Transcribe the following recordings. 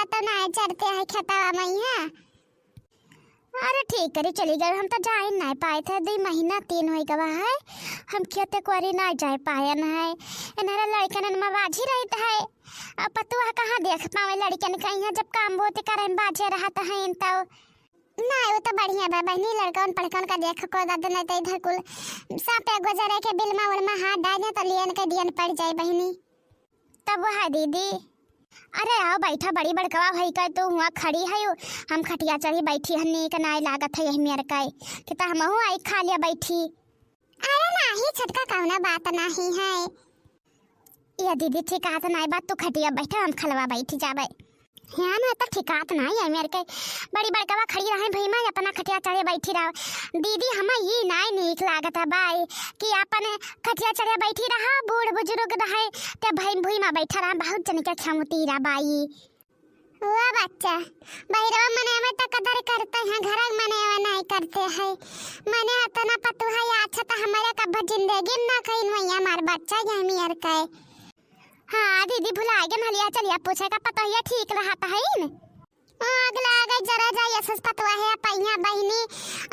तो ना चढ़ते है खेतवा में है। अरे ठीक करे चली गए, हम तो जा ही नहीं पाए थे, 2 महीना 3 हो गवा है हम खेते कोरी ना जा पाए न है। इन्हरा लड़कन में बाजी रहता है, अब पतुआ कहाँ देख पावे लड़कन कहीं जब काम बोते करे बाजे रहता है इन तो ना वो तो बढ़िया बा बहनी, लड़कन पड़कन का देख को दादा नहीं तो इधर कुल सांपे गुजरे के बिल में उलमा हाथ डाले तो लियन के दियन पड़ जाए बहनी। तब वह दीदी अरे आओ बैठा, बड़ी बड़कवा भाई का तो हुआ खड़ी है हम खटिया चढ़ी बैठी हन्नी का नाई लागत है यही मेरे का कि हम आई खा लिया बैठी। अरे नाही छटका कौना बात नहीं है ये दीदी ठिकात नहीं बात, तू खटिया बैठा हम खलवा बैठी जाबे। हाँ ना तो ठिकात नहीं है मेरे के, बड़ी बड़कवा खड़ी रहे भई मैं अपना खटिया चढ़े बैठी रहा। दीदी हम ये नहीं नीक लागत है बाई कि अपन खटिया चढ़े बैठी रहा, बूढ़ बुजुर्ग रहे ते भाई भूई में बैठा रहा, बहुत जन के क्षमती रहा बाई। वो बच्चा बहिरवा मने में तो कदर करते हैं, घर मने में नहीं करते हैं। मने इतना पतु है अच्छा तो हमारे कब जिंदगी ना कहीं वही हमार बच्चा यही यार का। हाँ दीदी भुला गए हलिया चलिया पूछे का पता है ठीक रहता है इन अगला आगे जरा जा यसस पतवा है पहिया बहनी।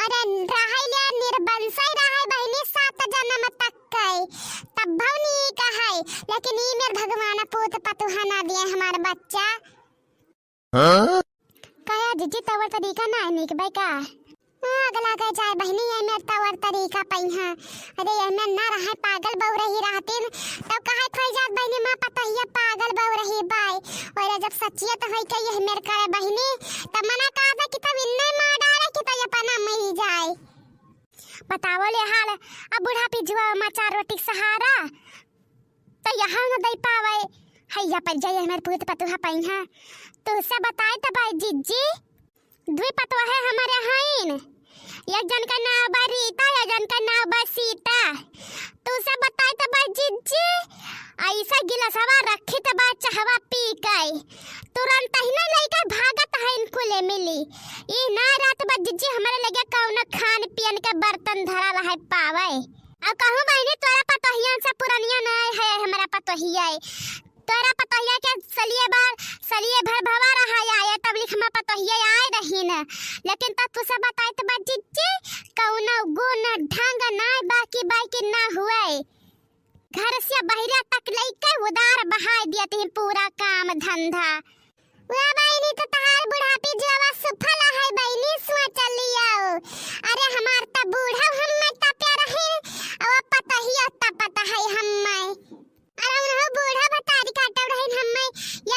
अरे रहाई ले निर्बंसई रहाई बहनी 7 जन्म तक कई तब भवनी का है, लेकिन ई मेर भगवान पूत पतुहा ना दिए हमार बच्चा। कया दीदी तवर तरीका ना निक भाई का अगला के जाए बहनी ये मेर तवर तरीका पहिया। अरे ये में ना रहा पागल बौ रही रहतीन तब कहे फैजात बहनी मां पता ही पागल बौ रही बाई। और जब सचियत है के ये मेर करे बहनी तब मना कहा था कि तब इन्ने मार डाले कि तो ये पना मरी जाए। बतावो ले हाल अब बूढ़ा पिजुआ मा 4 रोटी सहारा तो यहाँ न दे पावे हैया पर जाए हमारे पूत पतुहा पहिया। तो से बताए तो भाई जीजी 2 पतवा है हमारे हाइन, एक जन का नाम बा रीता, एक जन का नाम बा सीता। तू सब बताए तो भाई जीजी ऐसा गिलासवा रखी तो बा चाहवा पी गई तुरंत ही ना लेकर भागत है इनको ले मिली। ये ना रात बा जीजी हमारे लगे कौन खान पियन के बर्तन धरा है पावे। अब कहूं बहनी तोरा पतोहिया से पुरानिया ना है हमारा पतोहिया तोरा पतोहिया के सलिए भर भवा रहा आया तब लिख में पतोहिया आए रही न, लेकिन तब तू सब बताए तो बच्ची कौन गुण ढंग ना बाकी ना हुए घर से बहिरा तक लेके उधार बहा दिए पूरा काम धंधा। वो बहनी तो तहार बुढ़ापी जवा सुफल है बहनी सुआ चलियो। अरे हमार त बूढ़ा हम में तपे रहे और पतोहिया तपता है हम में। अरे उन्हों बूढ़ा बता दी काटव रहे हम में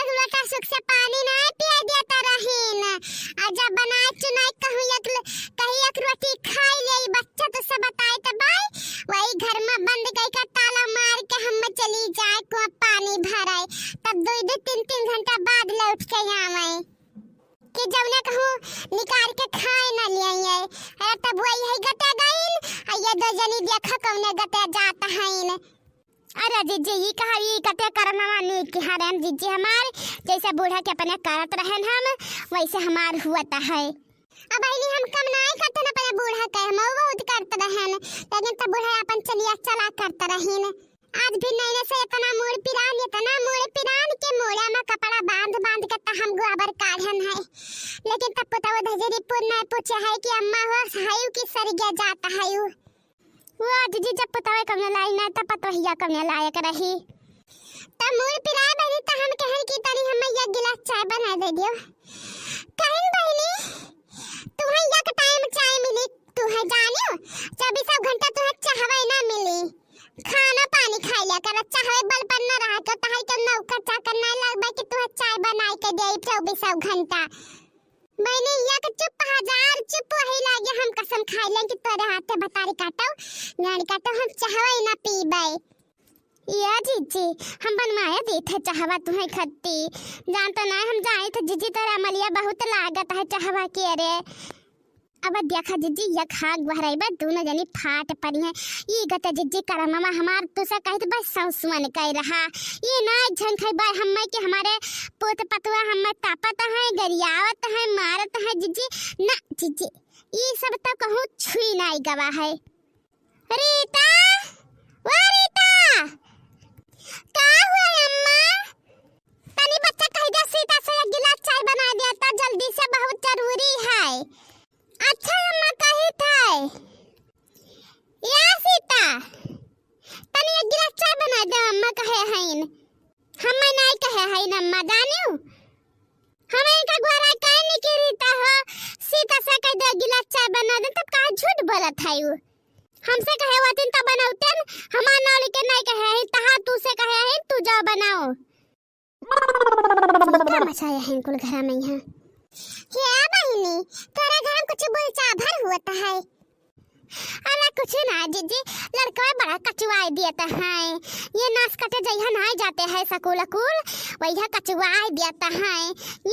एक लोटा सुख से पानी ना पिया देता रहीन। आ जब बनाए चुनाई कहीं एक रोटी खाई ले बच्चा तो सब बताए तो भाई वही घर में बंद गई का ताला मार के हम में चली जाए को पानी भराए तब 2 3 घंटा बाद लौट के आवे कि जब ने कहूं निकाल के खाए ना लिए। अरे तब वही है गते गईन ये 2 जनी देखा कौने गते जाता है। अरे जीजी ये कहा ये कते करना नहीं कि हरन जीजी हमारे जैसे बूढ़ा के अपने करत रहन हम वैसे हमार हुआता है। अब बहनी हम कम नहीं करते ना अपने बूढ़ा के हम बहुत करते रहन, लेकिन तब बूढ़ा अपन चलिया चला करते रहन। आज भी नहीं से इतना मोड़ पिरान के मोड़ा में कपड़ा बांध के त हम गोबर काढ़न है, लेकिन तब पता वो धजरी पुर नहीं पूछे है कि अम्मा हो हायु की सरगे जाता है वो दीदी जब पतावे कमने लाई ना तब पतोहिया कमने लायक रही तब मोड़ पिराए बहनी त हम कहन की तनी हम एक गिलास चाय बना दे दियो। कहन बहनी तुम्हें एक टाइम चाय मिली तू है जानियो 24 घंटा तुम्हें चाहवे ना मिली, खाना पानी खाई लिया कर चाहवे बल पर न रहा तो तहाई के नौकर चाकर ना लगबे कि तुम्हें चाय बनाई के दे 24 घंटा। मैंने एक चुप 1000 चुप वही लागे हम कसम खाई लें कि तोरे हाथे बतारी काटो गाड़ी काटो हम चाहवे ना पीबे। या जीजी हम बनवाया दी थे चाहवा तुम्हें खत्ती जानता ना हम जाए थे जीजी तेरा मलिया बहुत लागत है चाहवा के रे। अब देखा जीजी ये खाग बहराई बा दोनों जनी फाट पड़ी है ये गते जीजी करा मामा हमार तो सा कहे तो बस सौसुमन कह रहा ये ना झंखई बा हम के हमारे पोत पतवा हम तापत है गरियावत है मारत है जीजी ना जीजी ये सब तो कहूं छुई नहीं गवा है। रीता वो रीता का हुआ अम्मा तनी बच्चा कह दे सीता से एक गिलास चाय बना दिया तो जल्दी से, बहुत जरूरी है। अच्छा अम्मा कही थे या सीता तनी एक गिलास चाय बना दे, अम्मा कहे हईन। हम नहीं कहे हईन अम्मा, जानियो हम इनका गोरा काहे नहीं की रीता हो। सीता से कह दे गिलास चाय बना दे, तब काहे झूठ बोलत है वो। हमसे कहे वतिन तो बनाउतन, हमार नाल के नहीं कहे है, तहा तू से कहे है तू जाओ बनाओ। सीता मचाया है कुल घर में यहाँ। क्या बहनी तोरा घर में कुछ बोलचा भर हुआ है? अरे कुछ ना जीजी, लड़का बड़ा कचुआई देता है। ये नाच कटे जइहा नहीं जाते हैं स्कूल अकूल, वही कचुआई देता है।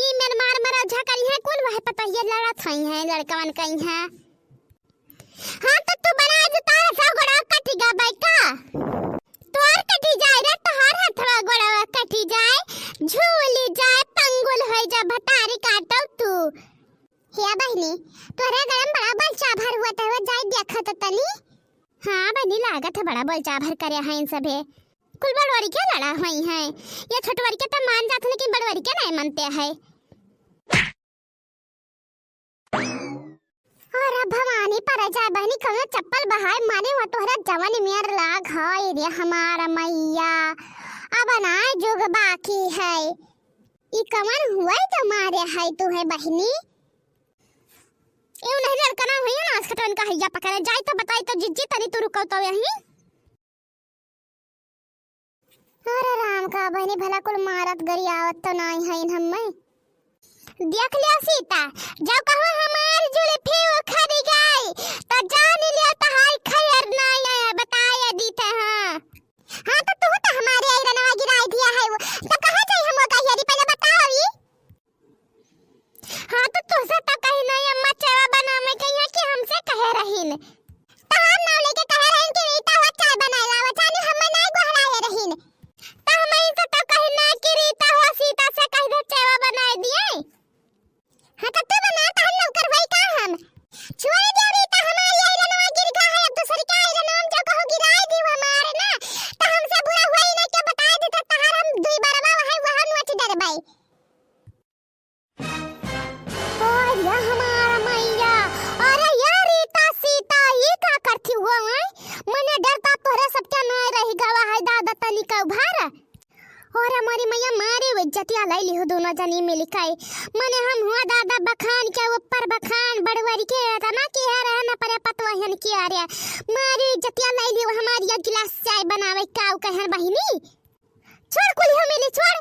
ये मेर मार मरा झकरी है कुल, वह पता ये लड़त हई है लड़कवन कहीं है। हाँ तो तू बना दे, तारा सब गोड़ा कटी गा बैका, तोर कटी जाए रे, तोहर हथवा गोड़ा कटी जाए, झूली जाए, पंगुल हो जा, भतारी काटो तू। क्या बहनी तोरा घर में बड़ा बोलचा भर हुआ है, जाई देखा तो तनी। हाँ बनी लागत है बड़ा बोलचा भर करे हैं इन सभे। कुल बड़वरी के लड़ा हुई हैं, ये छोटवरी के तो मान जाते लेकिन बड़वरी के नहीं मानते हैं। और अब भवानी पर जा बहनी कहो चप्पल बहाए माने वो तोहरा जवानी मेर लाग है रे हमारा मैया। अब ना जोग बाकी है, ई कमन हुआ तो मारे है तू है बहनी। एउ नहीं लड़का ना भैया ना खटन का हैया पकड़े जाए तो बताई तो जिज्जी तनी तू रुको तो यहीं। अरे राम का बहनी भला कुल मारत गरी आवत तो नहीं है इन हम्मे। देख लिया सीता, जब कहो हमार जुल्फी उखड़ गई तो जान लिया तो हाय खैर नहीं है, बताया दीते हां। हां तो तू तो हमारे आई रनवा गिराई दिया है वो, तो कहां जाई हम का यारी पहले बताओ ई। हां तो तुझसे तो कहीं नहीं अम्मा चाय बना में कहिया कि हमसे कह रहीन, तो हम ना लेके कह रहीन कि रीता हो चाय बनाए लावा चानी हम नहीं गोहराए रहीन, तो हम इनसे तो कहीं ना कि रीता हो सीता से कह दे चाय बनाए दिए। हां तो तू बना तो हम नौकर भाई का हम छोड़ दे रीता हमारी आई रनवा गिर गया है, अब दूसरी का आई रनवा जो कहो गिराई दी हमारे ना, तो हमसे बुरा हुआ ही नहीं के बता दे तो तहार हम दुई बारवा है वहां नोच डरबाई। और या हमारा मैया, अरे यार रीता सीता ये क्या करती हुआ है? मने डरता तोरे सबके नहीं रही गवा है दादा तनी का भार। और हमारी मैया मारे इज्जतिया लै ली हो दोनों जनी मिल के। मने हम हुआ दादा बखान के ऊपर बखान बड़वरी के तना के है रहना परे पतवहन के आ रे मारे इज्जतिया लै ली हमारी एक गिलास चाय बनावे काऊ कहन बहिनी। छोड़ कुली हम मिली छोड़,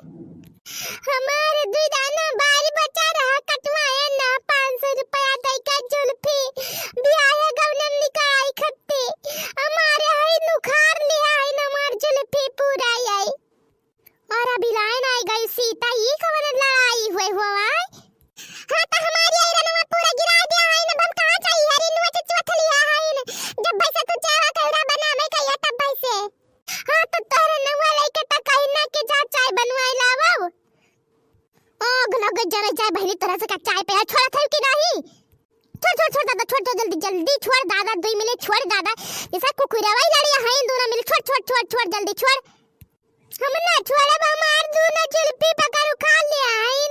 हमारे दुई दाना बारी बचा रहा कटवाए ना 500 रुपया दई का जुल्फी बियाहे गौनम निकाई खत्ते हमारे हई नुखार ले आई न मार जुल्फी पूरा आई। और अभी लाइन आई गई सीता, ये खबर लड़ाई हुए हुआ है। हां तो हमारी आई रनवा पूरा गिरा दिया है न, हम कहां चाहिए हरी नुआ के चौथ लिया है न, जब भाई से तू चाय कहरा बनावे कहिया तब भाई से। हां तो तोरे नवा लेके त कहीं ना के जा चाय बनवाई लावो। आग लग जरे चाय बहनी तरह से का चाय पे छोड़ा था कि नहीं? छोड़ दादा छोड़ तो जल्दी छोड़ दादा, 2 मिनट छोड़ दादा, जैसा कुकुरवाई लड़ी है दोनों मिल छोड़ जल्दी छोड़। हम ना छोड़े हमार दोनों जुल्फी पकड़ उखा ले आइन।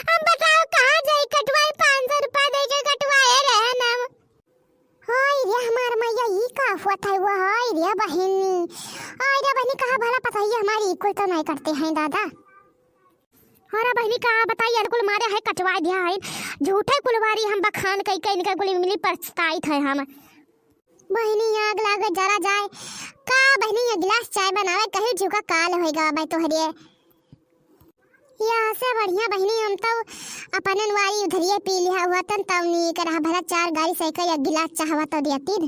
हम बताओ कहां जाई कटवाई 500 रुपया दे के कटवाए रहे ना। हाय रे हमार मैया ई का हुआ था वो, हाय रे बहनी कहां भला पता ही हमारी इक्वल तो नहीं करते हैं दादा। और बहनी कहां बताइए अनुकुल मारे है कटवा दिया है, झूठे कुलवारी हम बखान कई कई इनका गुली मिली पछताई थे हम। बहनी आग लागे जरा जाए का बहनी ये गिलास चाय बनावे कहीं झुका काल होएगा भाई तोहरे। यहाँ से बढ़िया बहनी हम तो अपनन वाली उधरिए पी लिया हुआ तन तब नहीं कर भला 4 गाड़ी से का एक गिलास चाहवा तो दियाती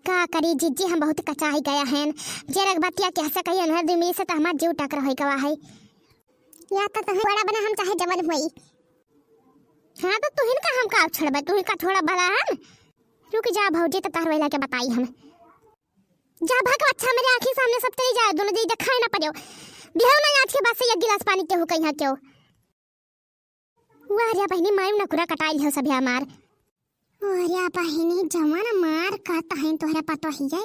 का करी जीजी, हम बहुत कचाई गया हैं जरक बतिया कैसे कही अनहर 2 मिनट से तो हमार जीव टकर होई गवा है। या तो तहे बड़ा बना हम चाहे जवन होई। हां तो तुहिन का हम का छड़बे, तुहिन का थोड़ा बड़ा है। रुक जा भौजी तो तारवेला के बताई हम जा भाग, अच्छा मेरे आंखी सामने सब चली जाए, दोनों दी दिखाई ना पड़ो। बिहाव ना आज के बाद से 1 गिलास पानी के हो कहीं क्यों। वाह रे बहनी मायू ना कुरा कटाई हो सब हमार। ओरिया बहनी जवान मार का तहन तोहरा पता ही है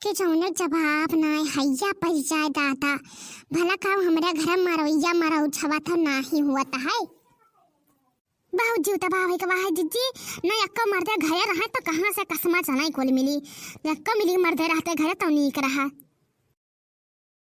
कि जौने जवाब नाय हैया पड़ जाए दादा। भला काम हमरा घर मरवैया मरौ छवा तो नाही हुआ है। बहुत जूता बावे के वाहे जीजी न यक्का मर्दे घरे रहा तो कहां से कसमा चनाई कोल मिली। यक्का मिली मर्दे रहते घरे तो नीक रहा।